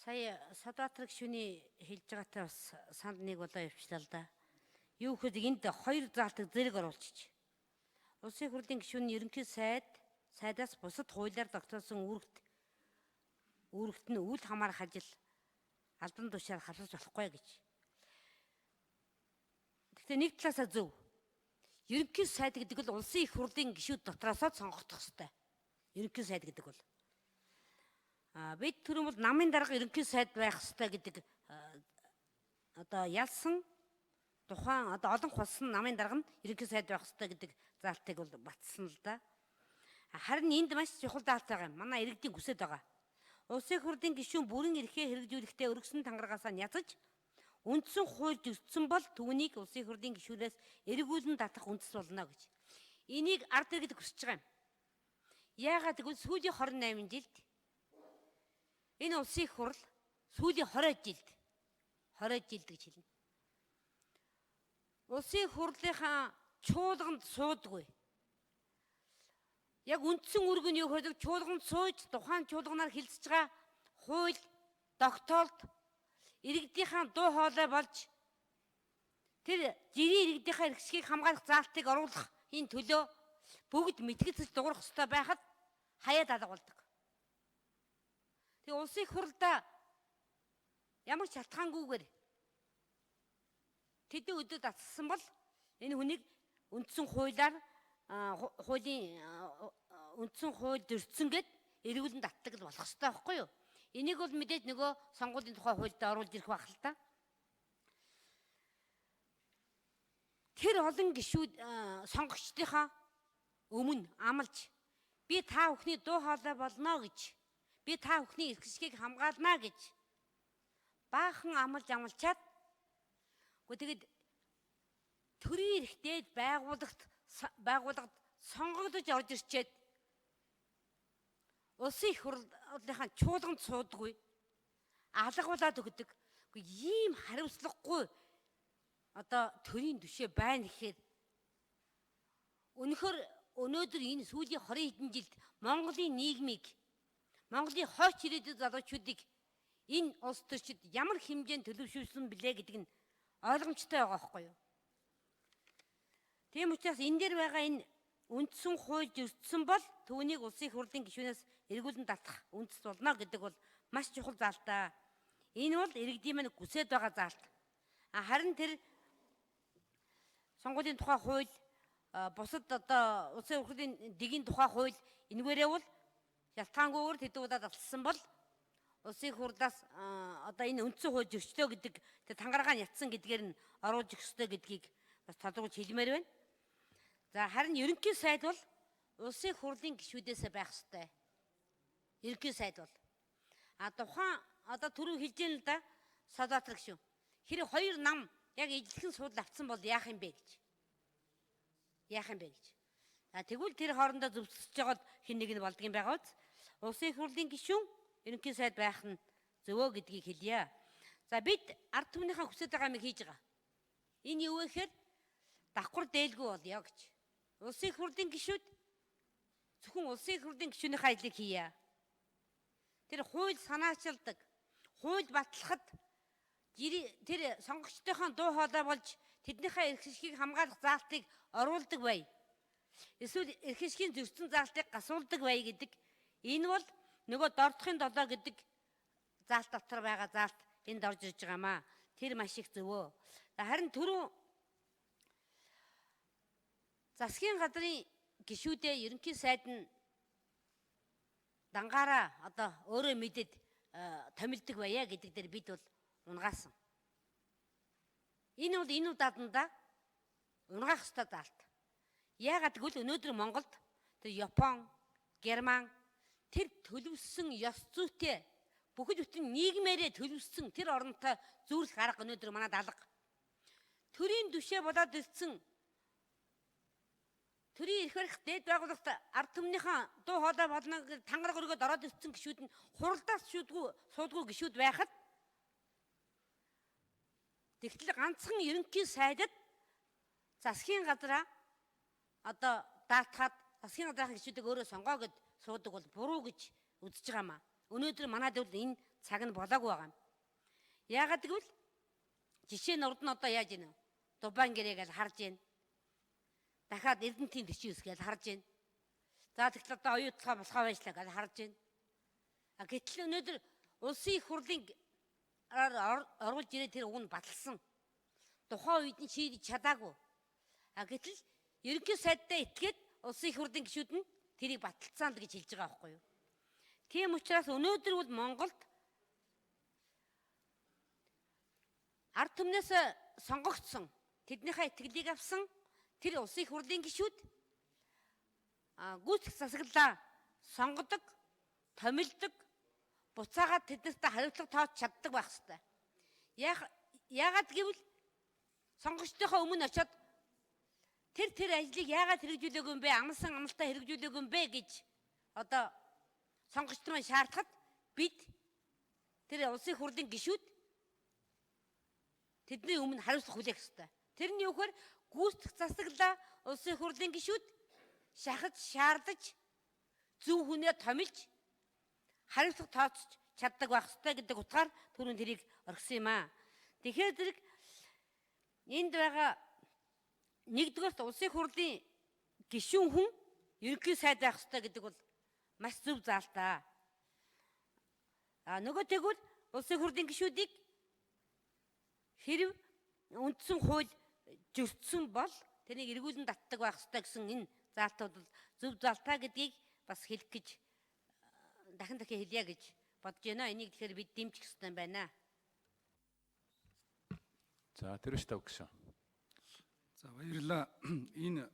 Сая Садбаатар гишүүний хэлж байгаатай бас санд нэг удаа явчлаа л да. Юу гэхэд энд хоёр заалтыг зэрэг оруулчих. Улсын их хурлын гишүүний ерөнхий сайдаас бусад хуулиар тогтоосон үүрэгт нь үйл хамаарах ажил албан тушаал хавсаж болохгүй гэж. Гэхдээ нэг талаасаа зөв. Ерөнхий сайд гэдэг нь улсын их хурлын гишүүд дотроосоо сонгогдох ёстой. Ерөнхий сайд гэдэг бол бид түрүүн бол намын дарга ерөнхий сайд байх ёстой гэдэг одоо ялсан тухайн одоо олон хулсан намын дарга нь ерөнхий сайд байх ёстой гэдэг заалтыг бол батсан л да. Харин энд маш чухал заалт байгаа юм. Манай иргэдийн хүсэж байгаа. Улсын их хурлын гишүүн бүрэн эрхээ хэрэгжүүлэхдээ өргөсөн тангараагаасаа нязаж үндсэн хуульд өссөн бол түүнийг улсын их хурлын гишүүнээс эргүүлэн татах үндэс болно гэж. Энийг ард иргэд хүсэж байгаа юм. Яагаад гэвэл сүүлийн 28 жилд энэ улсын их хурл сүүлийн 20 жилд гэж хэлнэ. Улсын их хурлынхаа чуулганд суудгүй. Яг үндсэн үүрэг нь юу гэхээр чуулганд сууж тухайн чуулганаар хэлцэж байгаа хууль, тогтоолт иргэдийнхаа дуу хоолой болж тэр жирийн иргэдийнхаа эрхшгийг хамгаалах заалтыг оруулахын төлөө бүгд мэтгэж дуурах ёстой байхад хаяад алга болдог. Тэгээ улсын их хурлда ямар шалтгаангүйгээр тэдний өдөрт атсан бол энэ хүнийг үндсэн хуулиар үндсэн хууль зөрчсөн гэд эргүүлэн татдаг л болох ёстой байхгүй юу? Энийг бол мэдээж нөгөө сонгуулийн тухай хуульд оруулж ирэх байх л та. Тэр олон гишүүд сонгогчдынхаа өмнө амлаж би та бүхний дуу хоолой болно гэж, би та бүхний эрхшгийг хамгаална гэж баахан амлчаад тэгээд төрийн эрхтэй байгууллагад сонгогдож орж ирчээд улсын их хурлынхаа чуулганд суудаггүй алгуулад өгдөг. Ийм хариуцлагагүй одоо төрийн түшээ байна гэхээр өнөхөр өнөөдөр энэ сүүлийн 20 хэдэн жилд Монголын нийгмийг, Монголын хойч ирээдүйн залуучуудыг энэ улс төрчид ямар хэмжээнд төлөвшүүлсэн билээ гэдэг нь ойлгомжтой байгаа байхгүй юу? Тийм учраас энэ дээр байгаа энэ үндсэн хууль зөрчсөн бол түүнийг улсын их хурлын гишүүнээс эргүүлэн татах үндэс болно гэдэг бол маш чухал заалтаа. Энэ бол иргэдийн маань хүсэж байгаа заалт. Харин тэр сонгуулийн тухай хууль, бусад одоо улсын их хурлын дэгийн тухай хууль энэгээрээ бол шалтгаангүйгээр тэд удаад алсан бол улсын их хурлаас одоо энэ үндсэн хууль зөрчлөө гэдэг тэр тангараагаа ятсан гэдгээр нь оруулж өгөх ёстой гэдгийг бас тодорхойлж хэлмээр байна. За харин ерөнхий сайд бол улсын их хурлын гишүүдээс байх ёстой. Ерөнхий сайд бол тухайн одоо түрүү хэлж дээ л да Садбаатар гишүүн. Хэрэг хоёр нам яг ижилхэн суудал авцсан бол яах юм бэ гэж. Тэгвэл тэр хоорондоо зөвсөж байгаад хэн нэг нь болдгийм байгаа үз. Улсын их хурлын гишүүн ерөнхий сайд байх нь зөвөө гэдгийг хэлье. За бид ард түмнийхээ хүсэж байгаа юм хийж байгаа. Энэ юу вэ гэхээр давхар дээлгүй болёо гэж. Улсын их хурлын гишүүд зөвхөн улсын их хурлын гишүүнийхээ ажлыг хийе. Тэр хууль санаачилдаг, хууль батлахад тэр сонгогчдынхаа дуу хоолой болж тэднийхээ эрхшгийг хамгаалах заалтыг оруулдаг бай. Эсвэл эрхшгийн зөрчсөн заалтыг гасуулдаг бай гэдэг. Энэ бол нөгөө дордохын долоо гэдэг заалт дотор байгаа заалт энд орж ирж байгаамаа. Тэр маш их зөвөө. Харин түрүү засгийн газрын гишүүдээ ерөнхий сайд нь дангаараа одоо өөрөө мэдээд томилдог байя гэдэг дээр бид бол унгаасан. Энэ бол энэ удааданда унгаах ёстой заалт. Яагаад гэвэл өнөөдөр Монголд тэр Япон, Герман тэр төлөвсөн ёс зүйтэй бүхэл бүтэн нийгмээрээ төлөвсөн тэр оронтой зүйрлэх арга өнөөдөр манад алга. Төрийн түшээ болоод ирсэн төрийн эрх барих дээд байгууллагт ард түмнийхээ дуу хоолой болно гэж тангараг өргөд ороод ирсэн гишүүд нь хуралдаас суудгүй гишүүд байхад тэгтэл ганцхан ерөнхий сайдад засгийн газраа одоо даатгаад засгийн газрын гишүүдийг өөрөө сонгоо гэд суудаг бол буруу гэж үзэж байгаамаа. өнөөдөр манайд бол энэ цаг нь болоогүй байгаа юм. Яагаад гэвэл жишээ нь урд нь одоо яаж ийнэ? Дубайн гэрээ гэж харж байна. Дахиад Эрдэнэтийн 49 гэж харж байна. За тэгэхээр одоо оюутлага болохоо байжлаа гэж харж байна. Гэтэл өнөөдөр улсын их хурлын оруулж ирээ тэр үг нь баталсан. Тухайн үед нь шийдэж чадаагүй. Гэтэл ерөнхий сайдтай итгээд улсын их хурлын гишүүд нь тэрийг баталцаанд гэж хэлж байгаа байхгүй юу? Тийм учраас өнөөдөр бол Монголд ард түмнээс сонгогдсон тэднийхээ итгэлийг авсан тэр улсын их хурлын гишүүд гүйцэтгэх засаглалаа сонгодог, томилдог, буцаагаад тэднэрт хариуцлага тоож чаддаг байх ёстой. Яагаад гэвэл сонгогчдынхоо өмнө очиод тэр ажлыг яагаад хэрэгжүүлээгүй юм бэ? Амлсан амлалтаа хэрэгжүүлээгүй юм бэ гэж одоо сонгогчд маань шаардахад бид тэр улсын хурлын гишүүд тэдний өмнө хариуцлага хүлээх ёстой. Тэрний үгээр гүйцэтгэх засаглалаа улсын хурлын гишүүд шахаж шаардаж зөв хүнээ томилж хариуцлага тооцож чаддаг байх ёстой гэдэг утгаар түрүүн тэрийг орхисон юм аа. Тэгэхээр зэрэг энд байгаа нэгдүгээр улсын хурлын гишүүн хүн ерөнхий сайд байх ёстой гэдэг бол маш зөв заалтаа. Нөгөө тэгвэл улсын хурлын гишүүдийг хэрв үндсэн хууль зөрчсөн бол тэрийг эргүүлэн татдаг байх ёстой гэсэн энэ заалтууд бол зөв заалтаа гэдгийг бас хэлэх гэж дахин хэлье гэж бодож байна. Энийг тэгэхээр бид дэмжих ёстой юм байна. За, тэр штав гişүн. За баярлалаа. Энэ